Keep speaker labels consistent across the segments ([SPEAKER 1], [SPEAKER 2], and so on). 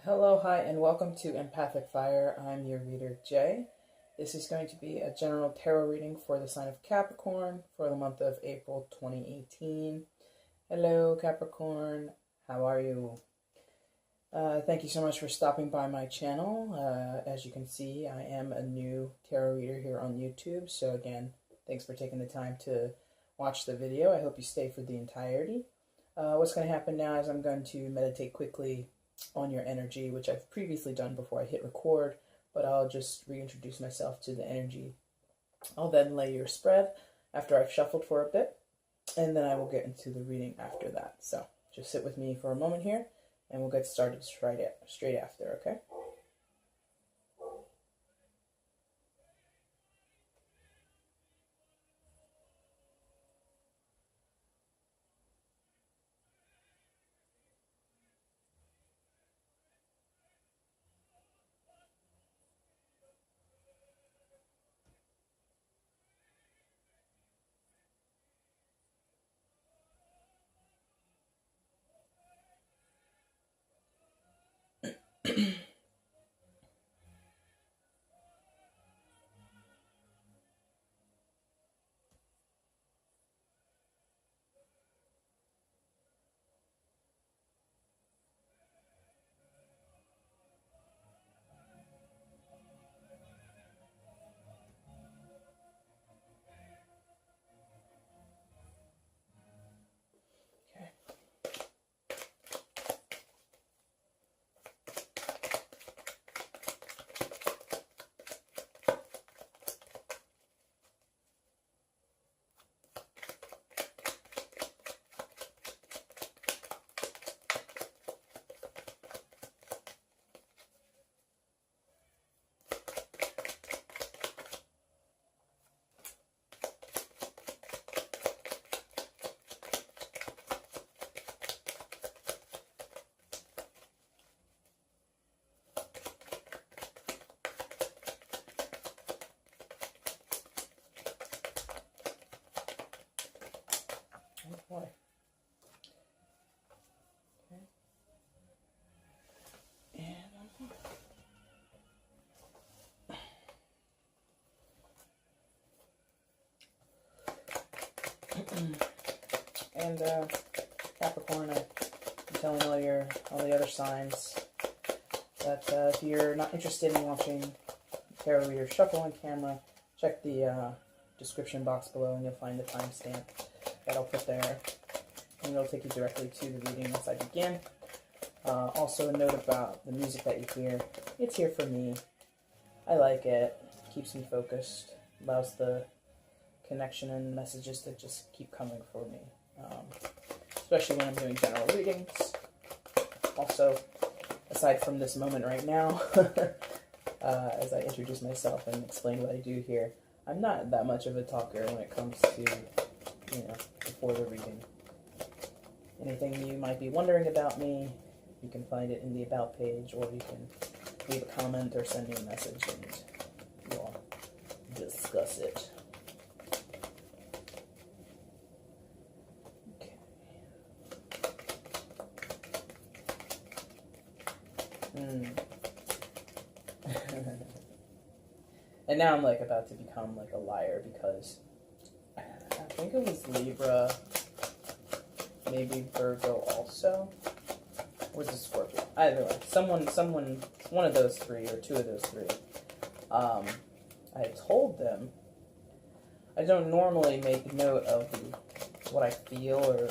[SPEAKER 1] Hello, hi, and welcome to EmpathicFire. I'm your reader, Jay. This is going to be a general tarot reading for the sign of Capricorn for the month of April 2018. Hello, Capricorn. How are you? Thank you so much for stopping by my channel. As you can see, I am a new tarot reader here on YouTube. So again, thanks for taking the time to watch the video. I hope you stay for the entirety. What's going to happen now is I'm going to meditate quickly on your energy, which I've previously done before I hit record, but I'll just reintroduce myself to the energy. I'll then lay your spread after I've shuffled for a bit, and then I will get into the reading after that. So just sit with me for a moment here, and we'll get started straight after, okay? Oh boy. Okay. And Capricorn, I'm telling all the other signs that if you're not interested in watching tarot readers shuffle on camera, check the description box below and you'll find the timestamp that I'll put there, and it'll take you directly to the reading once I begin. Also a note about the music that you hear. It's here for me. I like it. Keeps me focused. Allows the connection and messages to just keep coming for me. Especially when I'm doing general readings. Also, aside from this moment right now, as I introduce myself and explain what I do here, I'm not that much of a talker when it comes to, before the reading. Anything you might be wondering about me, you can find it in the About page, or you can leave a comment or send me a message and we'll discuss it. Okay. And now I'm about to become a liar, because I think it was Libra, maybe Virgo also. Was it Scorpio? Either way, someone, one of those three or two of those three. I told them I don't normally make note of what I feel or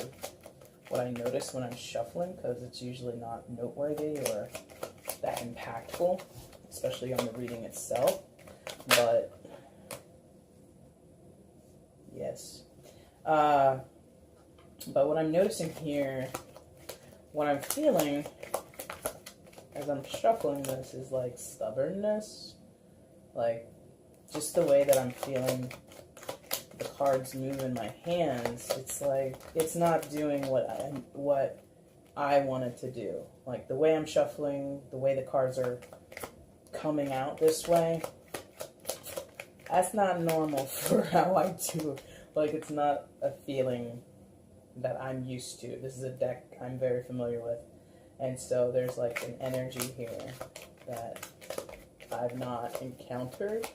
[SPEAKER 1] what I notice when I'm shuffling, because it's usually not noteworthy or that impactful, especially on the reading itself. But yes. But what I'm noticing here, what I'm feeling as I'm shuffling this is stubbornness. Just the way that I'm feeling the cards move in my hands, it's not doing what I wanted to do. The way I'm shuffling, the way the cards are coming out this way, that's not normal for how I do. It's not a feeling that I'm used to. This is a deck I'm very familiar with, And so there's like an energy here that I've not encountered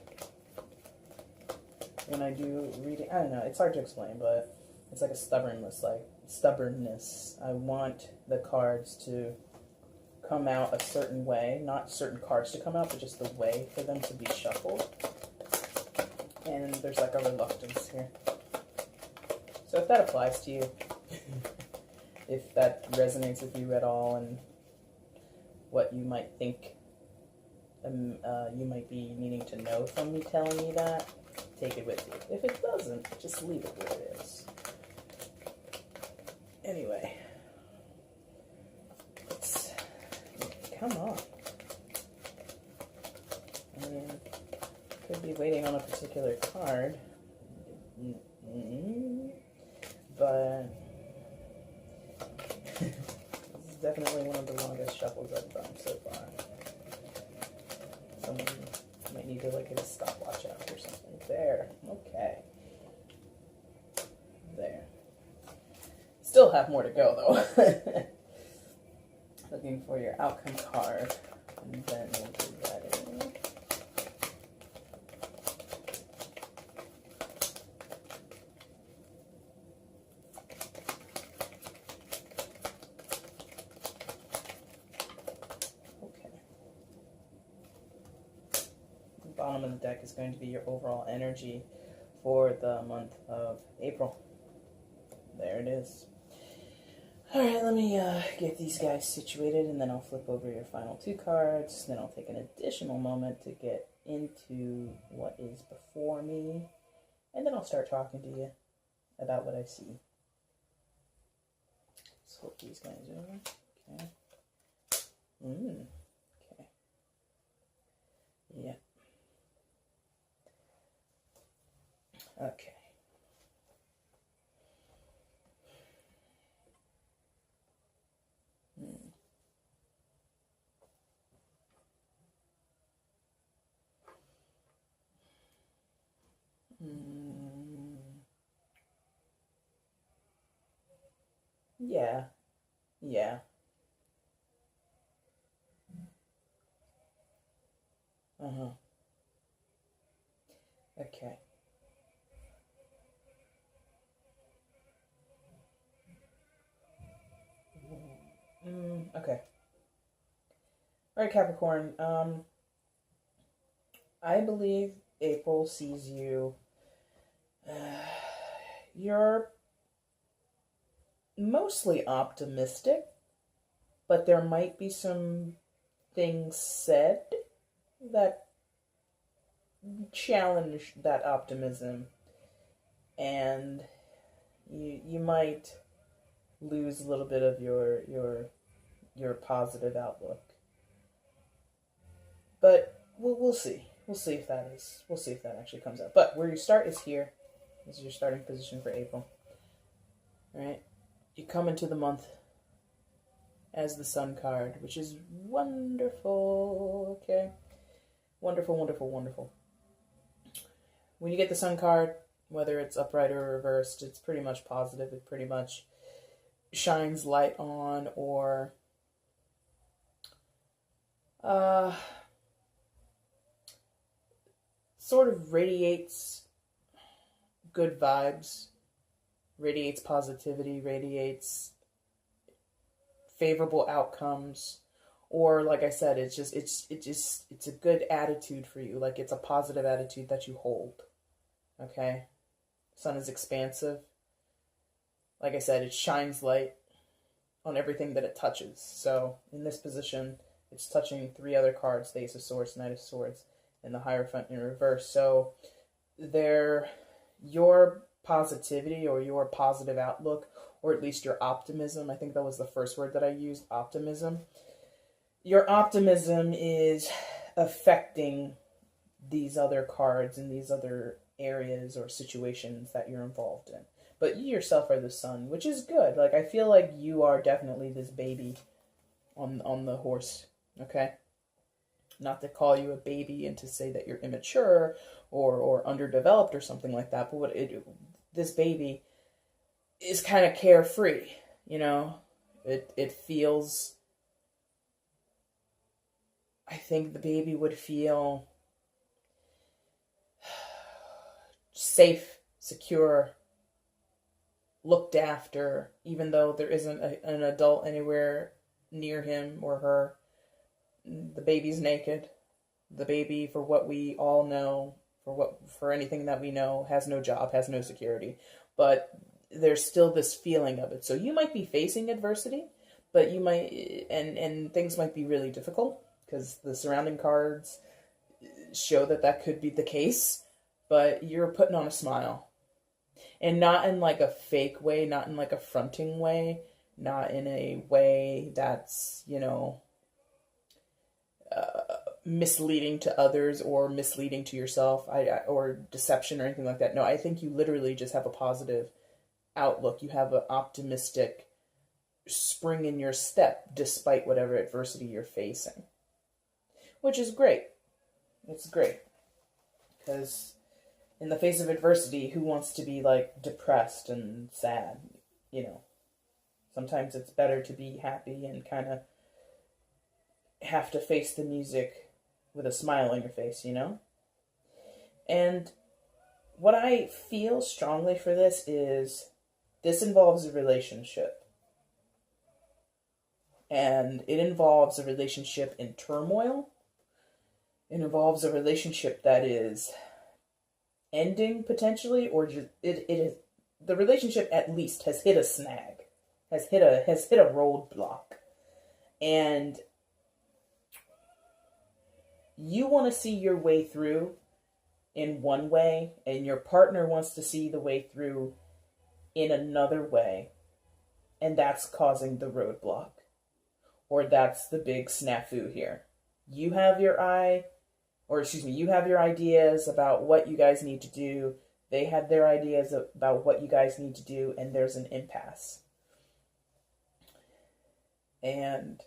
[SPEAKER 1] when I do reading. I don't know, it's hard to explain, but it's like a stubbornness. I want the cards to come out a certain way, not certain cards to come out, but just the way for them to be shuffled. And there's like a reluctance here. So if that applies to you, if that resonates with you at all, and what you might think you might be needing to know from me telling you that, take it with you. If it doesn't, just leave it where it is. Anyway, come on. I mean, could be waiting on a particular card, but this is definitely one of the longest shuffles I've done so far. Someone might need to like get a stopwatch out or something. There, okay. There. Still have more to go though. Looking for your outcome card, and then we'll do that in. Okay. The bottom of the deck is going to be your overall energy for the month of April. There it is. Alright, let me get these guys situated, and then I'll flip over your final two cards. Then I'll take an additional moment to get into what is before me, and then I'll start talking to you about what I see. Let's flip these guys over. Okay. Okay. Yeah. Okay. Yeah. Yeah. Okay. Okay. Alright, Capricorn. I believe April sees you. You're mostly optimistic, but there might be some things said that challenge that optimism, and you might lose a little bit of your positive outlook. But we'll see. We'll see if that actually comes out. But where you start is here. This is your starting position for April. All right. You come into the month as the Sun card, which is wonderful. Okay. Wonderful, wonderful, wonderful. When you get the Sun card, whether it's upright or reversed, it's pretty much positive. It pretty much shines light on, or sort of radiates good vibes, radiates positivity, radiates favorable outcomes, or like I said, it's a good attitude for you. Like, it's a positive attitude that you hold. Okay? Sun is expansive. Like I said, it shines light on everything that it touches. So in this position, it's touching three other cards: the Ace of Swords, Knight of Swords, and the Hierophant in reverse. So your positivity, or your positive outlook, or at least your optimism, I think that was the first word that I used, optimism. Your optimism is affecting these other cards and these other areas or situations that you're involved in. But you yourself are the Sun, which is good. Like, I feel like you are definitely this baby on the horse, okay? Not to call you a baby and to say that you're immature or underdeveloped or something like that, but this baby is kind of carefree, you know? It feels I think the baby would feel safe, secure, looked after, even though there isn't an adult anywhere near him or her. The baby's naked. The baby, for what we all know, for anything that we know, has no job, has no security. But there's still this feeling of it. So you might be facing adversity, but you might, and things might be really difficult because the surrounding cards show that that could be the case, but you're putting on a smile. And not in like a fake way, not in like a fronting way, not in a way that's, misleading to others or misleading to yourself, or deception or anything like that. No, I think you literally just have a positive outlook. You have an optimistic spring in your step despite whatever adversity you're facing, which is great. It's great because in the face of adversity, who wants to be like depressed and sad? Sometimes it's better to be happy and kind of have to face the music with a smile on your face, And what I feel strongly for this is this involves a relationship. And it involves a relationship in turmoil. It involves a relationship that is ending potentially, or just, it is, the relationship at least has hit a snag, has hit a roadblock. And you want to see your way through in one way, and your partner wants to see the way through in another way, and that's causing the roadblock, or that's the big snafu here. You have your you have your ideas about what you guys need to do. They have their ideas about what you guys need to do, and there's an impasse. And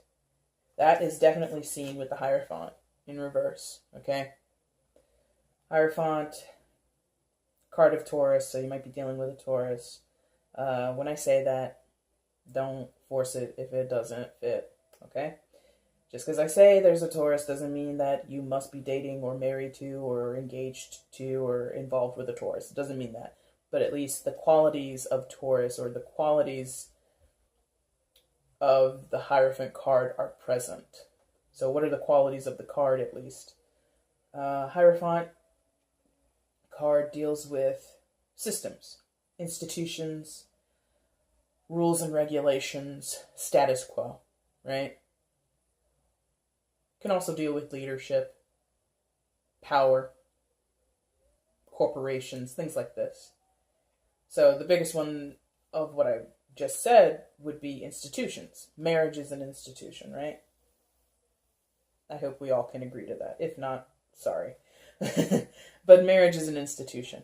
[SPEAKER 1] that is definitely seen with the Hierophant in reverse, okay? Hierophant, card of Taurus, so you might be dealing with a Taurus. When I say that, don't force it if it doesn't fit, okay? Just because I say there's a Taurus doesn't mean that you must be dating or married to or engaged to or involved with a Taurus. It doesn't mean that. But at least the qualities of Taurus or the qualities of the Hierophant card are present. So what are the qualities of the card, at least? Hierophant card deals with systems, institutions, rules and regulations, status quo, right? Can also deal with leadership, power, corporations, things like this. So the biggest one of what I just said would be institutions. Marriage is an institution, right? I hope we all can agree to that. If not, sorry. But marriage is an institution.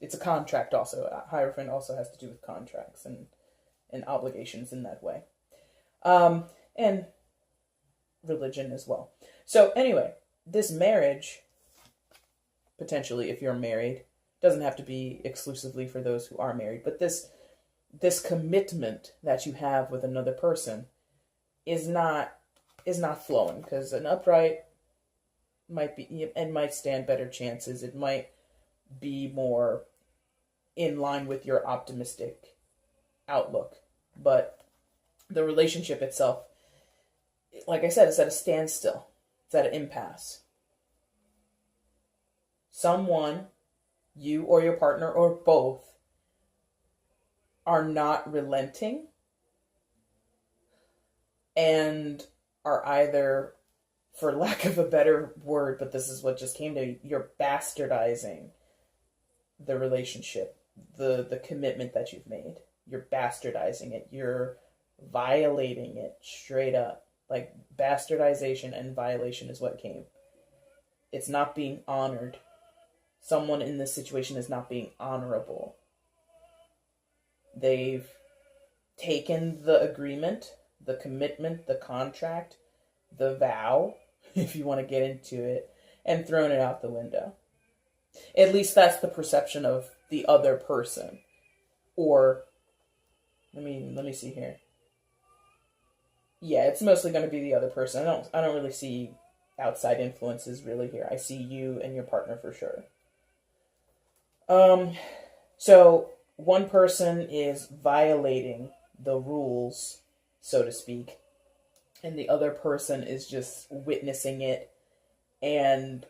[SPEAKER 1] It's a contract also. Hierophant also has to do with contracts and obligations in that way. And religion as well. So anyway, this marriage, potentially if you're married, doesn't have to be exclusively for those who are married, but this commitment that you have with another person is not flowing, because an upright might stand better chances. It might be more in line with your optimistic outlook. But the relationship itself, like I said, is at a standstill. It's at an impasse. Someone, you or your partner or both, are not relenting and are either, for lack of a better word, but this is what just came to me, you're bastardizing the relationship, the commitment that you've made. You're bastardizing it. You're violating it straight up. Like, bastardization and violation is what came. It's not being honored. Someone in this situation is not being honorable. They've taken the agreement, the commitment, the contract, the vow, if you want to get into it, and thrown it out the window. At least that's the perception of the other person. Or, let me see here. Yeah, it's mostly going to be the other person. I don't really see outside influences really here. I see you and your partner for sure. So one person is violating the rules, so to speak, and the other person is just witnessing it and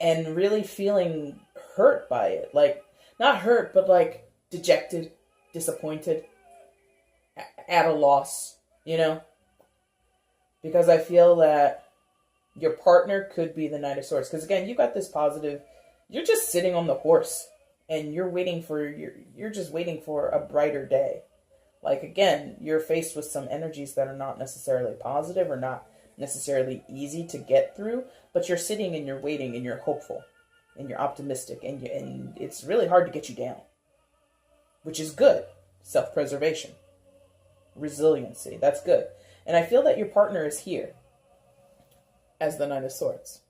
[SPEAKER 1] really feeling hurt by it. Like, not hurt, but like dejected, disappointed, at a loss, you know? Because I feel that your partner could be the Knight of Swords. Because again, you got this positive, you're just sitting on the horse and you're just waiting for a brighter day. Like, again, you're faced with some energies that are not necessarily positive or not necessarily easy to get through, but you're sitting and you're waiting and you're hopeful and you're optimistic and it's really hard to get you down, which is good. Self-preservation, resiliency, that's good. And I feel that your partner is here as the Knight of Swords.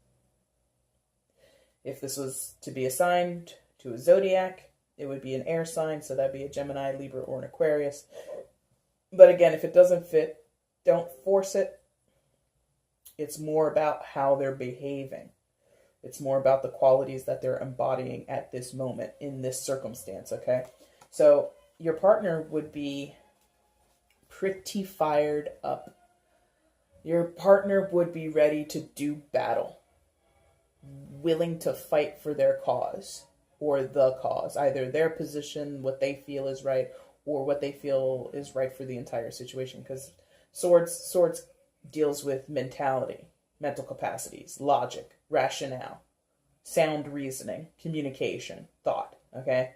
[SPEAKER 1] If this was to be assigned to a zodiac, it would be an air sign, so that'd be a Gemini, Libra, or an Aquarius. But again, if it doesn't fit, don't force it. It's more about how they're behaving. It's more about the qualities that they're embodying at this moment in this circumstance, okay? So your partner would be pretty fired up. Your partner would be ready to do battle, willing to fight for their cause or the cause, either their position, what they feel is right, or what they feel is right for the entire situation. Because swords deals with mentality, mental capacities, logic, rationale, sound reasoning, communication, thought, okay?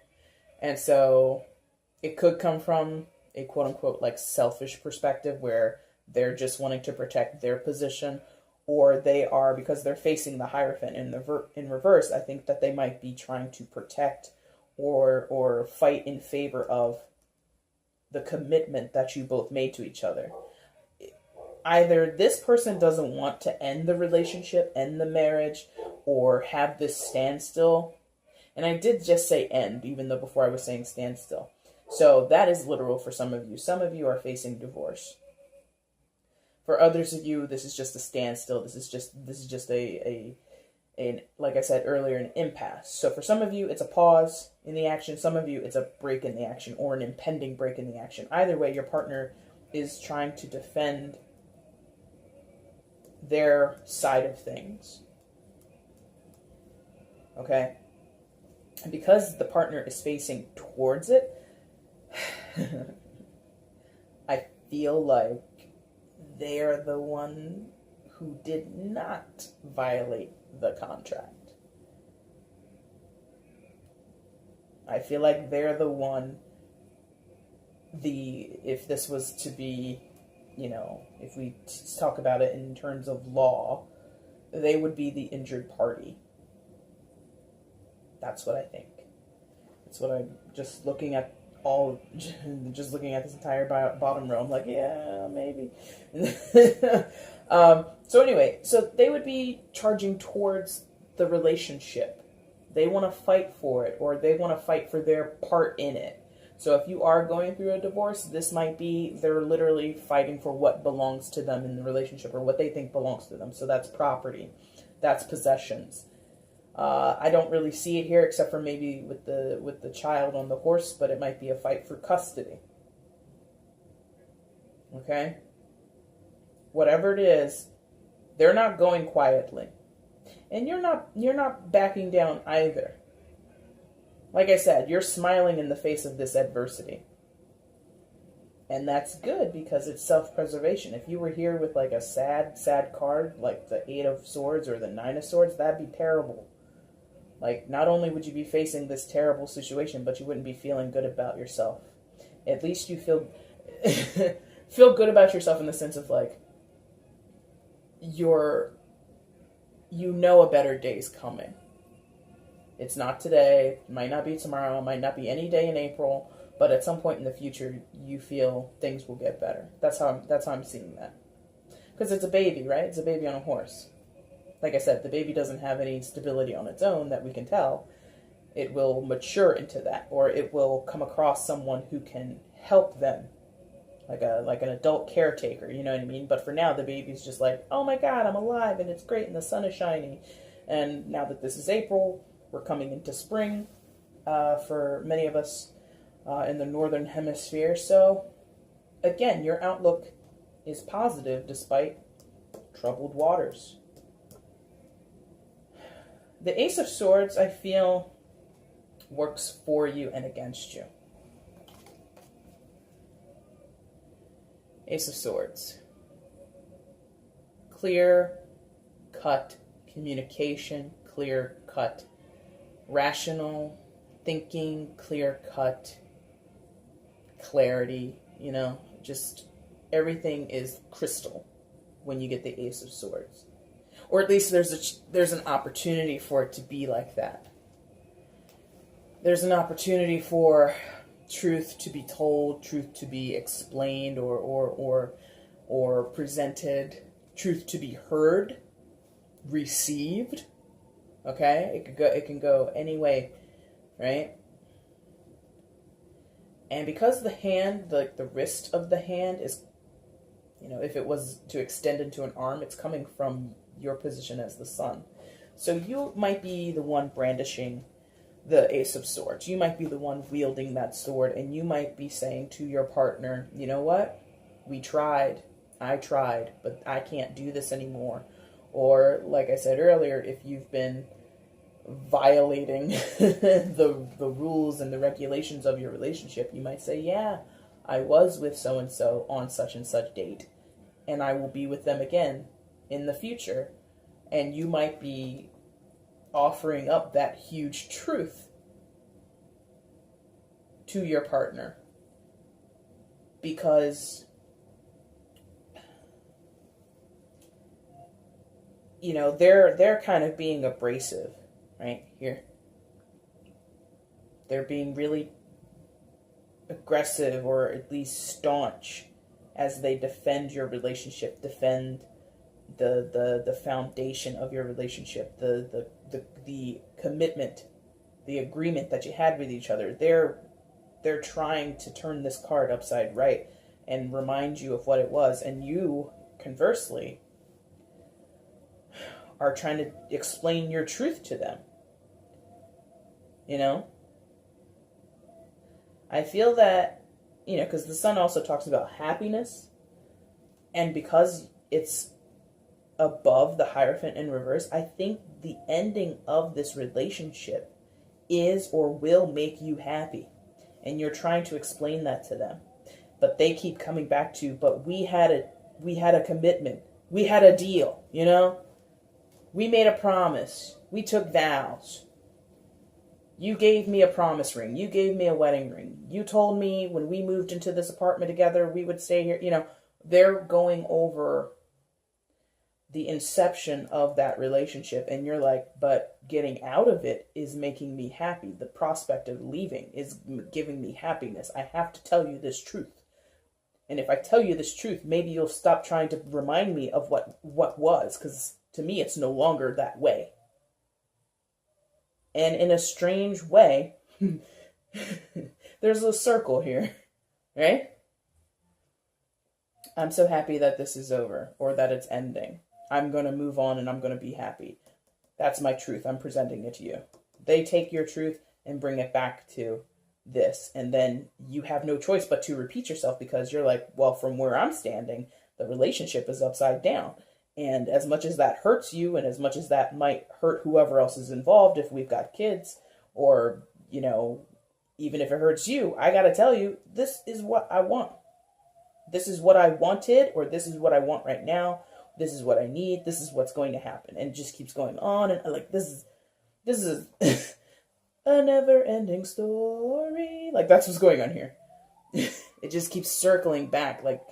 [SPEAKER 1] And so it could come from a quote-unquote like selfish perspective where they're just wanting to protect their position, or they are, because they're facing the Hierophant in reverse, I think that they might be trying to protect or fight in favor of the commitment that you both made to each other. Either this person doesn't want to end the relationship, end the marriage, or have this standstill. And I did just say end, even though before I was saying standstill. So that is literal for some of you. Some of you are facing divorce. For others of you, this is just a standstill. This is just a like I said earlier, an impasse. So for some of you, it's a pause in the action. Some of you, it's a break in the action or an impending break in the action. Either way, your partner is trying to defend their side of things. Okay? And because the partner is facing towards it, I feel like they're the one who did not violate the contract. I feel like they're the one, if this was to be, you know, if we talk about it in terms of law, they would be the injured party. That's what I think. That's what I'm just looking at. Just looking at this entire bottom row, I'm like, yeah, maybe. So anyway, so they would be charging towards the relationship. They want to fight for it, or they want to fight for their part in it. So if you are going through a divorce, this might be they're literally fighting for what belongs to them in the relationship, or what they think belongs to them. So that's property, that's possessions. I don't really see it here, except for maybe with the child on the horse, but it might be a fight for custody. Okay? Whatever it is, they're not going quietly. And you're not backing down either. Like I said, you're smiling in the face of this adversity. And that's good because it's self-preservation. If you were here with like a sad card, like the 8 of Swords or the 9 of Swords, that'd be terrible. Like, not only would you be facing this terrible situation, but you wouldn't be feeling good about yourself. At least you feel good about yourself in the sense of, like, you know a better day's coming. It's not today, it might not be tomorrow, it might not be any day in April, but at some point in the future, you feel things will get better. That's how I'm seeing that. Because it's a baby, right? It's a baby on a horse. Like I said, the baby doesn't have any stability on its own that we can tell. It will mature into that, or it will come across someone who can help them like an adult caretaker, you know what I mean? But for now, the baby's just like, oh my God, I'm alive and it's great and the sun is shining. And now that this is April, we're coming into spring for many of us in the northern hemisphere. So again, your outlook is positive despite troubled waters. The Ace of Swords, I feel, works for you and against you. Ace of Swords. Clear-cut communication, clear-cut rational thinking, clear-cut clarity, you know, just everything is crystal when you get the Ace of Swords. Or at least there's an opportunity for it to be like that. There's an opportunity for truth to be told, truth to be explained or presented, truth to be heard, received. Okay? It can go any way, right? And because the hand, like the wrist of the hand is, you know, if it was to extend into an arm, it's coming from your position as the sun. So you might be the one brandishing the Ace of Swords. You might be the one wielding that sword, and you might be saying to your partner, you know what? We tried. I tried, but I can't do this anymore. Or, like I said earlier, if you've been violating the rules and the regulations of your relationship, you might say, yeah, I was with so-and-so on such and such date, and I will be with them again in the future. And you might be offering up that huge truth to your partner because, you know, they're kind of being abrasive right here. They're being really aggressive or at least staunch as they defend your relationship, defend the foundation of your relationship, the commitment, the agreement that you had with each other. They're trying to turn this card upside right and remind you of what it was, and you, conversely, are trying to explain your truth to them. You know? I feel that, you know, because the sun also talks about happiness, and because it's above the Hierophant in reverse, I think the ending of this relationship is or will make you happy. And you're trying to explain that to them. But they keep coming back to, but we had a commitment. We had a deal, you know? We made a promise. We took vows. You gave me a promise ring. You gave me a wedding ring. You told me when we moved into this apartment together, we would stay here. You know, they're going over the inception of that relationship, and you're like, but getting out of it is making me happy. The prospect of leaving is giving me happiness. I have to tell you this truth. And if I tell you this truth, maybe you'll stop trying to remind me of what was, because to me it's no longer that way. And in a strange way, there's a circle here, right? I'm so happy that this is over, or that it's ending. I'm going to move on and I'm going to be happy. That's my truth. I'm presenting it to you. They take your truth and bring it back to this. And then you have no choice but to repeat yourself, because you're like, well, from where I'm standing, the relationship is upside down. And as much as that hurts you, and as much as that might hurt whoever else is involved, if we've got kids, or, you know, even if it hurts you, I got to tell you, this is what I want. This is what I wanted, or this is what I want right now. This is what I need. This is what's going to happen. And it just keeps going on. And like, this is a never-ending story. Like, that's what's going on here. It just keeps circling back, like,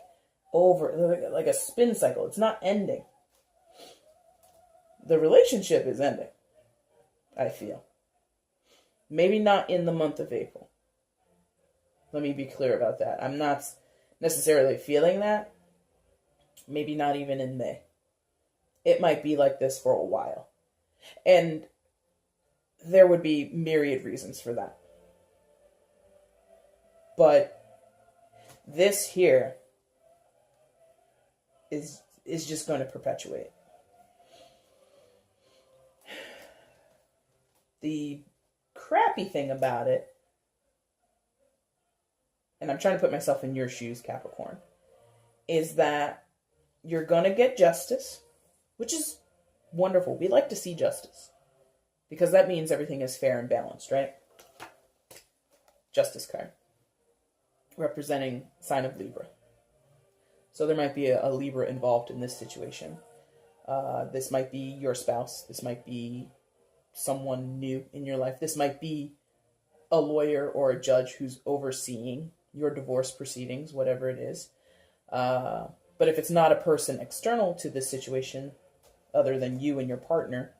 [SPEAKER 1] over, like a spin cycle. It's not ending. The relationship is ending, I feel. Maybe not in the month of April. Let me be clear about that. I'm not necessarily feeling that. Maybe not even in May. It might be like this for a while. And there would be myriad reasons for that. But this here is just going to perpetuate. The crappy thing about it, and I'm trying to put myself in your shoes, Capricorn, is that you're going to get justice, which is wonderful. We like to see justice because that means everything is fair and balanced, right? Justice card, representing sign of Libra. So there might be a Libra involved in this situation. This might be your spouse. This might be someone new in your life. This might be a lawyer or a judge who's overseeing your divorce proceedings, whatever it is. But if it's not a person external to this situation, other than you and your partner,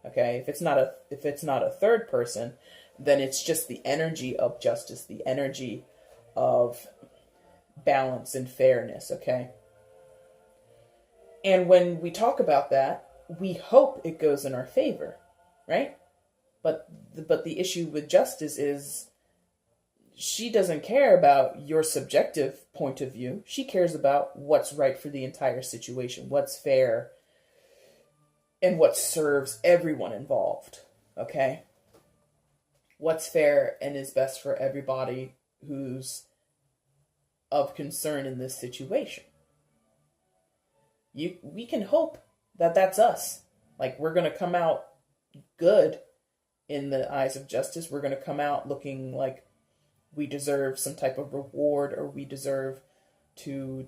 [SPEAKER 1] okay, if it's not a third person, then it's just the energy of justice, the energy of balance and fairness, okay? And when we talk about that, we hope it goes in our favor, right? But the issue with justice is she doesn't care about your subjective point of view. She cares about what's right for the entire situation, what's fair, and what serves everyone involved, okay? What's fair and is best for everybody who's of concern in this situation. We can hope that that's us. Like, we're going to come out good in the eyes of justice. We're going to come out looking like we deserve some type of reward, or we deserve to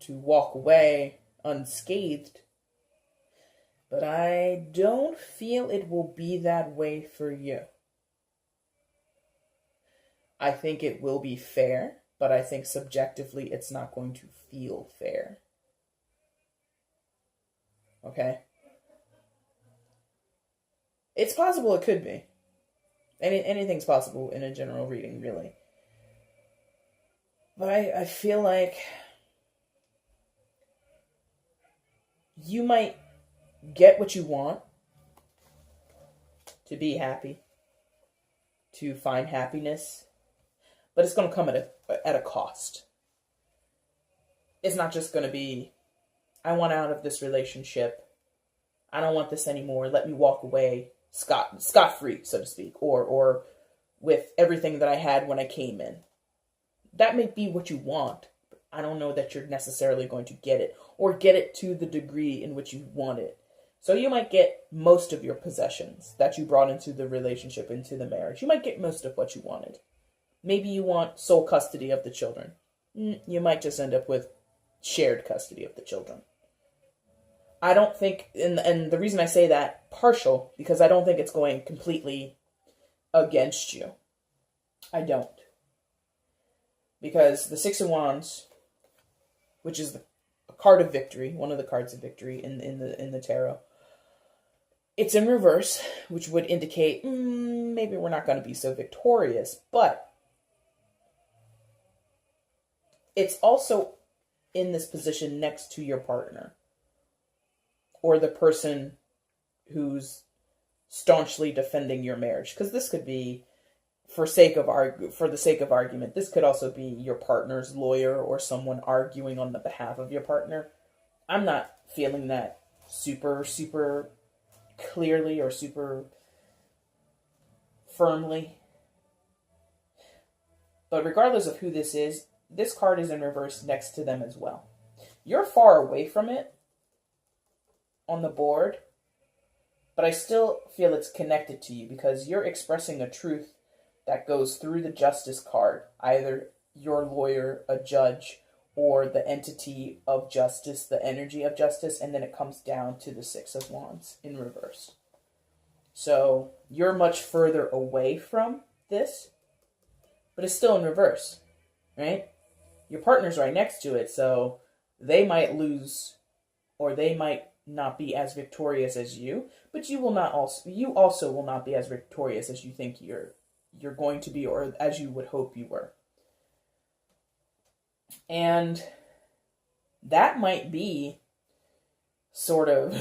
[SPEAKER 1] walk away unscathed. But I don't feel it will be that way for you. I think it will be fair, but I think subjectively it's not going to feel fair. Okay? It's possible it could be. Anything's possible in a general reading, really. But I feel like you might get what you want, to be happy, to find happiness, but it's going to come at a cost. It's not just going to be, I want out of this relationship, I don't want this anymore, let me walk away scot-free, so to speak, or with everything that I had when I came in. That may be what you want, but I don't know that you're necessarily going to get it, or get it to the degree in which you want it. So you might get most of your possessions that you brought into the relationship, into the marriage. You might get most of what you wanted. Maybe you want sole custody of the children. You might just end up with shared custody of the children. I don't think, and the reason I say that, partial, because I don't think it's going completely against you. I don't. Because the Six of Wands, which is a card of victory, one of the cards of victory in the tarot, it's in reverse, which would indicate maybe we're not going to be so victorious, but it's also in this position next to your partner, or the person who's staunchly defending your marriage. Because this could be, for the sake of argument, this could also be your partner's lawyer or someone arguing on the behalf of your partner. I'm not feeling that super clearly or super firmly. But regardless of who this is, this card is in reverse next to them as well. You're far away from it on the board, but I still feel it's connected to you because you're expressing a truth that goes through the Justice card, either your lawyer, a judge, or the entity of justice, the energy of justice, and then it comes down to the Six of Wands in reverse. So you're much further away from this, but it's still in reverse, right? Your partner's right next to it, so they might lose, or they might not be as victorious as you, but you also will not be as victorious as you think you're going to be, or as you would hope you were. And that might be sort of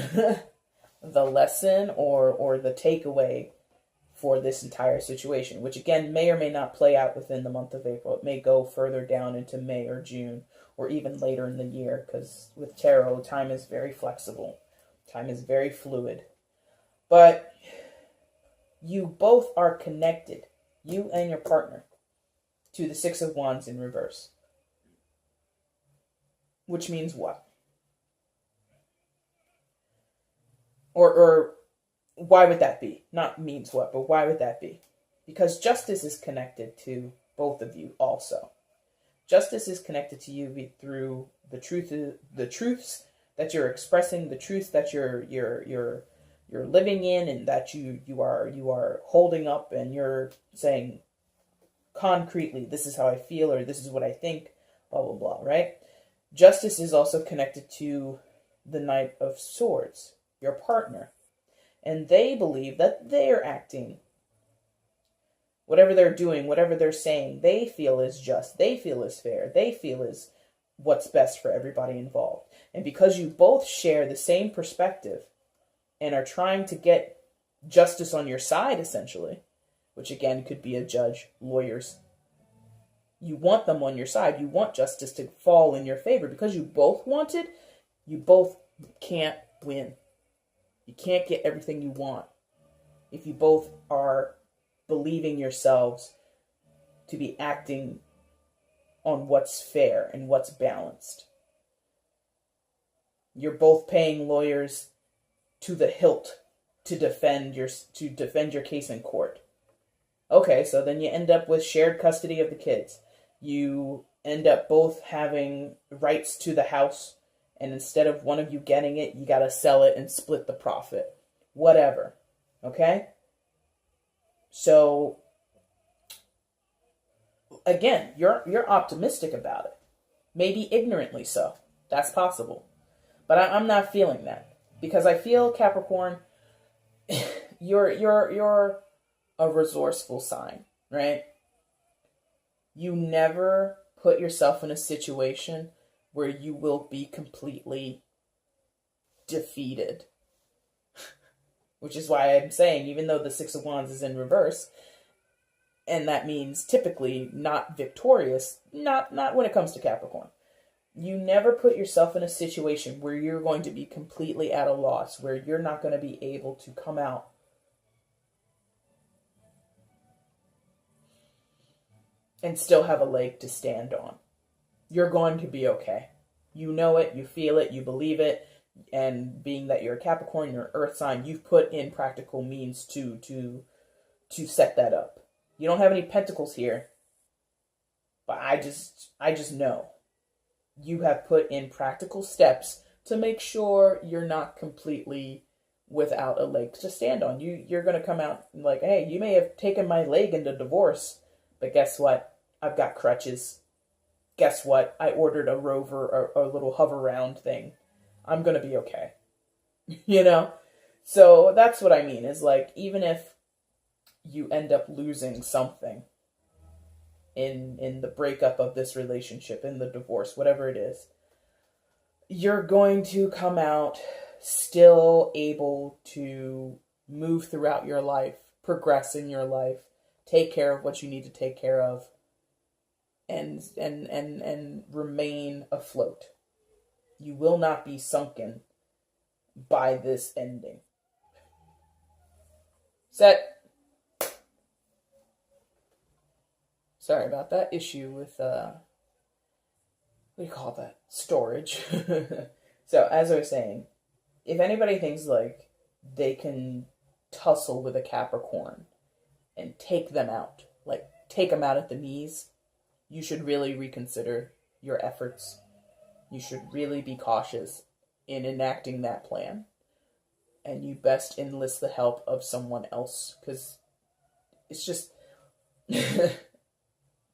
[SPEAKER 1] the lesson or the takeaway for this entire situation, which again may or may not play out within the month of April. It may go further down into May or June, or even later in the year, because with tarot, time is very flexible. Time is very fluid. But you both are connected, you and your partner, to the Six of Wands in reverse. Which means what? Or why would that be? Not means what, but why would that be? Because justice is connected to both of you also. Justice is connected to you through the truths that you're expressing, the truths that you're living in, and that you are holding up, and you're saying concretely, this is how I feel, or this is what I think, blah blah blah, right? Justice is also connected to the Knight of Swords, your partner. And they believe that they're acting, whatever they're doing, whatever they're saying, they feel is just, they feel is fair, they feel is what's best for everybody involved. And because you both share the same perspective and are trying to get justice on your side, essentially, which again could be a judge, lawyers, you want them on your side. You want justice to fall in your favor. Because you both want it, you both can't win. You can't get everything you want if you both are believing yourselves to be acting on what's fair and what's balanced. You're both paying lawyers to the hilt to defend your case in court. Okay, so then you end up with shared custody of the kids. You end up both having rights to the house, and instead of one of you getting it, you got to sell it and split the profit. Whatever. Okay? So, again, you're optimistic about it. Maybe ignorantly so. That's possible. But I'm not feeling that. Because I feel, Capricorn, you're a resourceful sign, right? You never put yourself in a situation where you will be completely defeated. Which is why I'm saying, even though the Six of Wands is in reverse, and that means typically not victorious, not when it comes to Capricorn. You never put yourself in a situation where you're going to be completely at a loss, where you're not going to be able to come out and still have a leg to stand on. You're going to be okay. You know it, you feel it, you believe it, and being that you're a Capricorn, you're an earth sign, you've put in practical means to set that up. You don't have any pentacles here, but I just know you have put in practical steps to make sure you're not completely without a leg to stand on. You're going to come out like, hey, you may have taken my leg into divorce, but guess what? I've got crutches. Guess what? I ordered a rover, or a little hover round thing. I'm going to be okay. You know? So that's what I mean, is like, even if you end up losing something in the breakup of this relationship, in the divorce, whatever it is, you're going to come out still able to move throughout your life, progress in your life, take care of what you need to take care of, and remain afloat. You will not be sunken by this ending. Set. Sorry about that issue with, what do you call that? Storage. So, as I was saying, if anybody thinks like they can tussle with a Capricorn and take them out, like take them out at the knees, you should really reconsider your efforts. You should really be cautious in enacting that plan. And you best enlist the help of someone else, because it's just...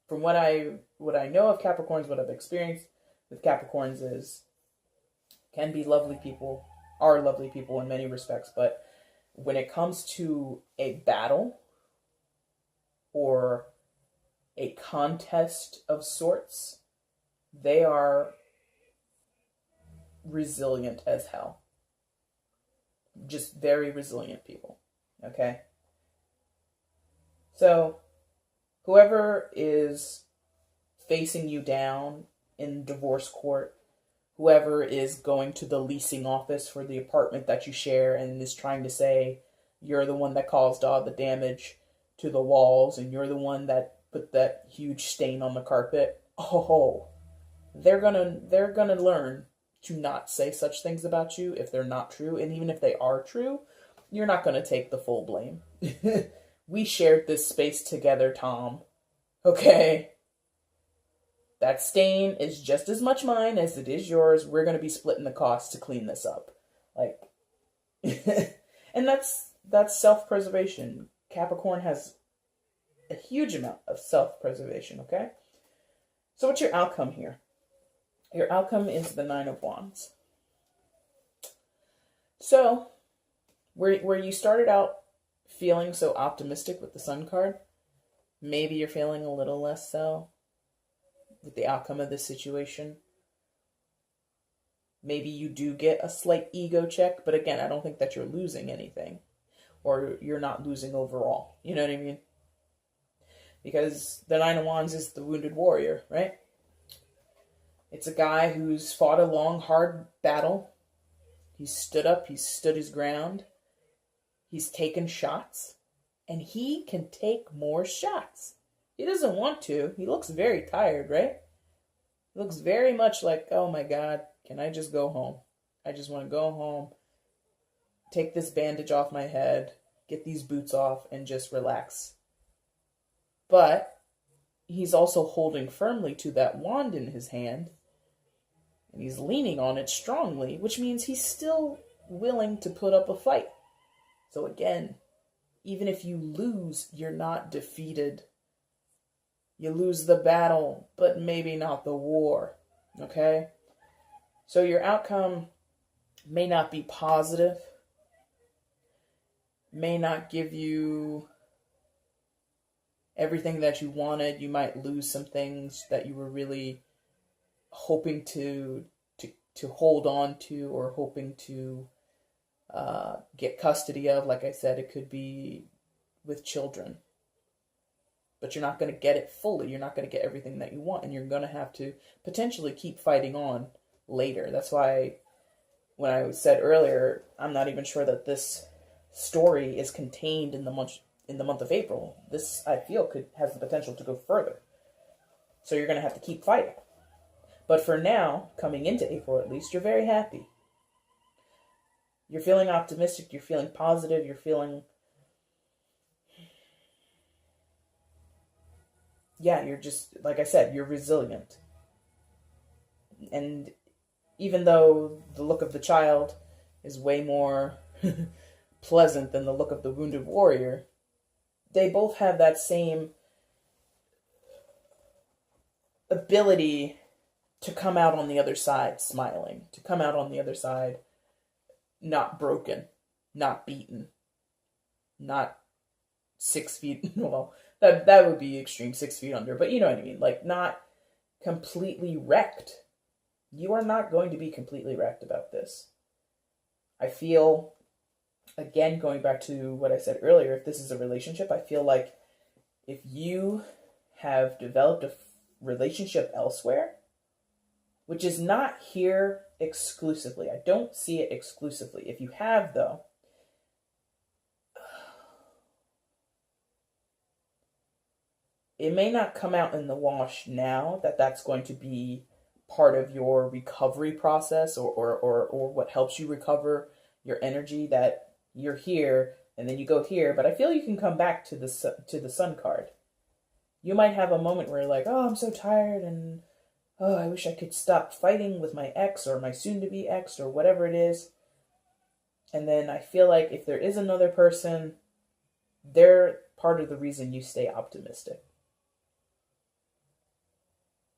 [SPEAKER 1] From what I know of Capricorns, what I've experienced with Capricorns is, can be lovely people, are lovely people in many respects, but when it comes to a battle or a contest of sorts, they are resilient as hell. Just very resilient people, okay? So whoever is facing you down in divorce court, whoever is going to the leasing office for the apartment that you share and is trying to say you're the one that caused all the damage to the walls and you're the one that put that huge stain on the carpet, they're gonna learn to not say such things about you if they're not true. And even if they are true, you're not gonna take the full blame. We shared this space together, Tom. Okay? That stain is just as much mine as it is yours. We're going to be splitting the cost to clean this up. Like, and that's self-preservation. Capricorn has a huge amount of self-preservation, okay? So what's your outcome here? Your outcome is the Nine of Wands. So, where you started out feeling so optimistic with the Sun card, maybe you're feeling a little less so with the outcome of this situation. Maybe you do get a slight ego check, but again, I don't think that you're losing anything, or you're not losing overall. You know what I mean? Because the Nine of Wands is the wounded warrior, right? It's a guy who's fought a long, hard battle. He's stood up, he's stood his ground, he's taken shots, and he can take more shots. He doesn't want to. He looks very tired, right? He looks very much like, oh my God, can I just go home? I just want to go home, take this bandage off my head, get these boots off, and just relax. But he's also holding firmly to that wand in his hand, and he's leaning on it strongly, which means he's still willing to put up a fight. So again, even if you lose, you're not defeated. You lose the battle, but maybe not the war, okay? So your outcome may not be positive, may not give you everything that you wanted. You might lose some things that you were really hoping to hold on to, or hoping to get custody of. Like I said, it could be with children. But you're not going to get it fully. You're not going to get everything that you want. And you're going to have to potentially keep fighting on later. That's why when I said earlier, I'm not even sure that this story is contained in the month of April. This, I feel, has the potential to go further. So you're going to have to keep fighting. But for now, coming into April at least, you're very happy. You're feeling optimistic. You're feeling positive. You're feeling... yeah, you're just, like I said, you're resilient. And even though the look of the child is way more pleasant than the look of the wounded warrior, they both have that same ability to come out on the other side smiling, to come out on the other side not broken, not beaten, not 6 feet, well, that would be extreme, 6 feet under, but you know what I mean, like not completely wrecked. You are not going to be completely wrecked about this. I feel, again, going back to what I said earlier, if this is a relationship, I feel like if you have developed a relationship elsewhere, which is not here exclusively, I don't see it exclusively. If you have, though, it may not come out in the wash now that that's going to be part of your recovery process, or what helps you recover your energy, that you're here and then you go here. But I feel you can come back to the Sun card. You might have a moment where you're like, oh, I'm so tired, and oh, I wish I could stop fighting with my ex or my soon-to-be ex or whatever it is. And then I feel like if there is another person, they're part of the reason you stay optimistic.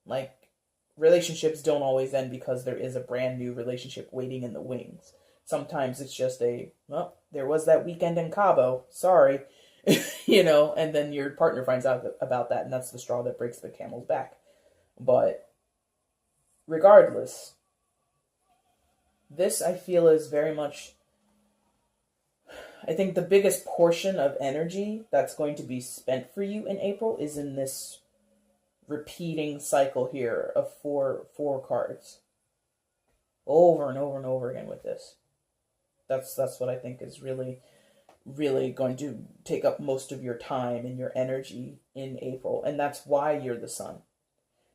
[SPEAKER 1] Like, relationships don't always end because there is a brand new relationship waiting in the wings. Sometimes it's just well, there was that weekend in Cabo, sorry, and then your partner finds out about that, and that's the straw that breaks the camel's back. But regardless, this I feel is very much I think the biggest portion of energy that's going to be spent for you in April is in this repeating cycle here of four cards. Over and over and over again with this. That's what I think is really, really going to take up most of your time and your energy in April. And that's why you're the sun.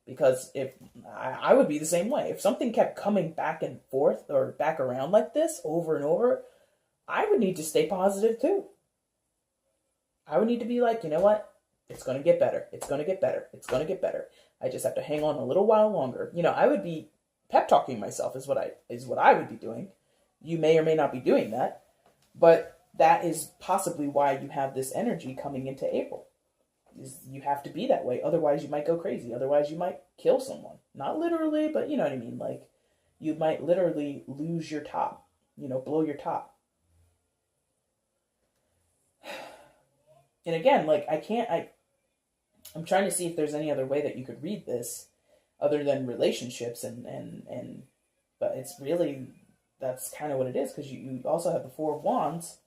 [SPEAKER 1] Because if I would be the same way. If something kept coming back and forth or back around like this over and over, I would need to stay positive too. I would need to be like, you know what? It's going to get better. It's going to get better. It's going to get better. I just have to hang on a little while longer. You know, I would be pep talking myself is what I would be doing. You may or may not be doing that, but that is possibly why you have this energy coming into April. Is you have to be that way. Otherwise, you might go crazy. Otherwise, you might kill someone. Not literally, but you know what I mean. Like, you might literally lose your top. You know, blow your top. And again, like, I'm trying to see if there's any other way that you could read this other than relationships but it's really, that's kind of what it is, because you also have the Four of Wands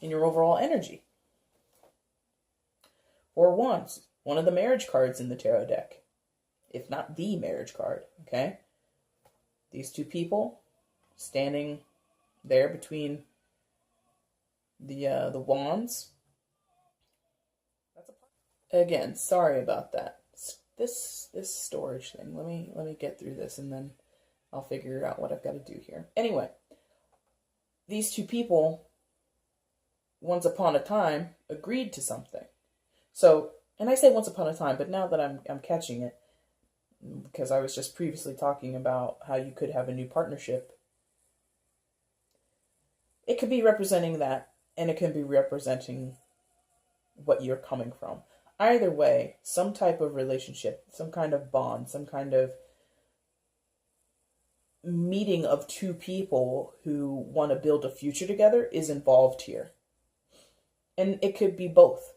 [SPEAKER 1] in your overall energy. Four of Wands, one of the marriage cards in the tarot deck, if not the marriage card, okay? These two people standing there between the wands. Again, sorry about that. This storage thing. Let me get through this and then I'll figure out what I've got to do here. Anyway, these two people once upon a time agreed to something. So, and I say once upon a time, but now that I'm catching it, because I was just previously talking about how you could have a new partnership, it could be representing that, and it can be representing what you're coming from. Either way, some type of relationship, some kind of bond, some kind of meeting of two people who want to build a future together is involved here. And it could be both.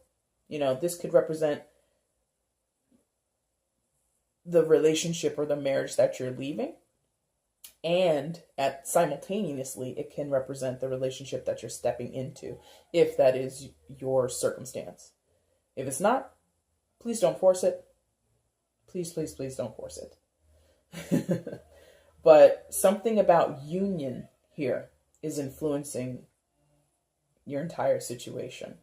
[SPEAKER 1] You know, this could represent the relationship or the marriage that you're leaving. And simultaneously, it can represent the relationship that you're stepping into, if that is your circumstance. If it's not, please don't force it. Please, please, please don't force it. But something about union here is influencing your entire situation.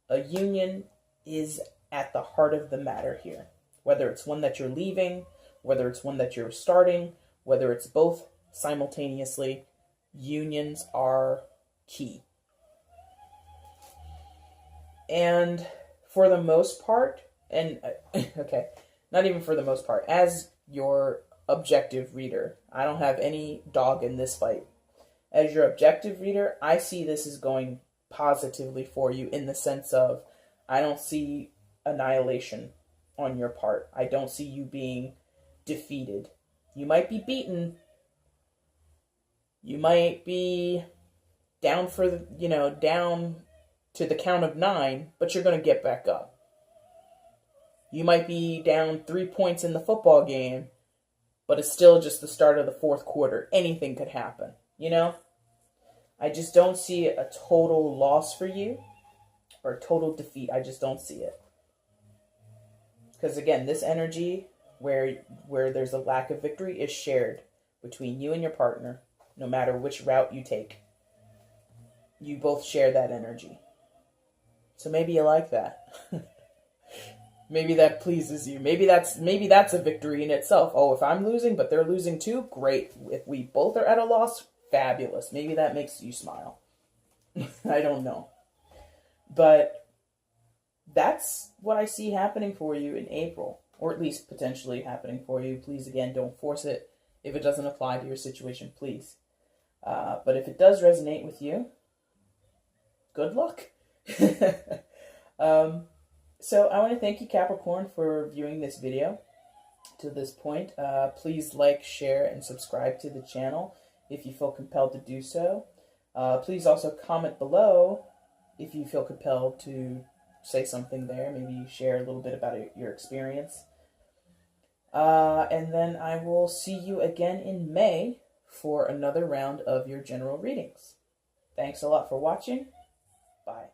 [SPEAKER 1] A union is at the heart of the matter here. Whether it's one that you're leaving, whether it's one that you're starting, whether it's both simultaneously, unions are key. And for the most part, okay, not even for the most part, as your objective reader, I don't have any dog in this fight. As your objective reader, I see this as going positively for you in the sense of, I don't see annihilation on your part. I don't see you being defeated. You might be beaten. You might be down down to the count of 9, but you're going to get back up. You might be down 3 points in the football game, but it's still just the start of the fourth quarter. Anything could happen, you know? I just don't see a total loss for you or a total defeat. I just don't see it. Because again, this energy where there's a lack of victory is shared between you and your partner, no matter which route you take. You both share that energy. So maybe you like that. Maybe that pleases you. Maybe that's a victory in itself. Oh, if I'm losing, but they're losing too, great. If we both are at a loss, fabulous. Maybe that makes you smile. I don't know. But that's what I see happening for you in April. Or at least potentially happening for you. Please, again, don't force it. If it doesn't apply to your situation, please. But if it does resonate with you, good luck. So I want to thank you, Capricorn, for viewing this video to this point. Please like, share, and subscribe to the channel if you feel compelled to do so. Please also comment below if you feel compelled to say something there. Maybe share a little bit about your experience. And then I will see you again in May for another round of your general readings. Thanks a lot for watching. Bye.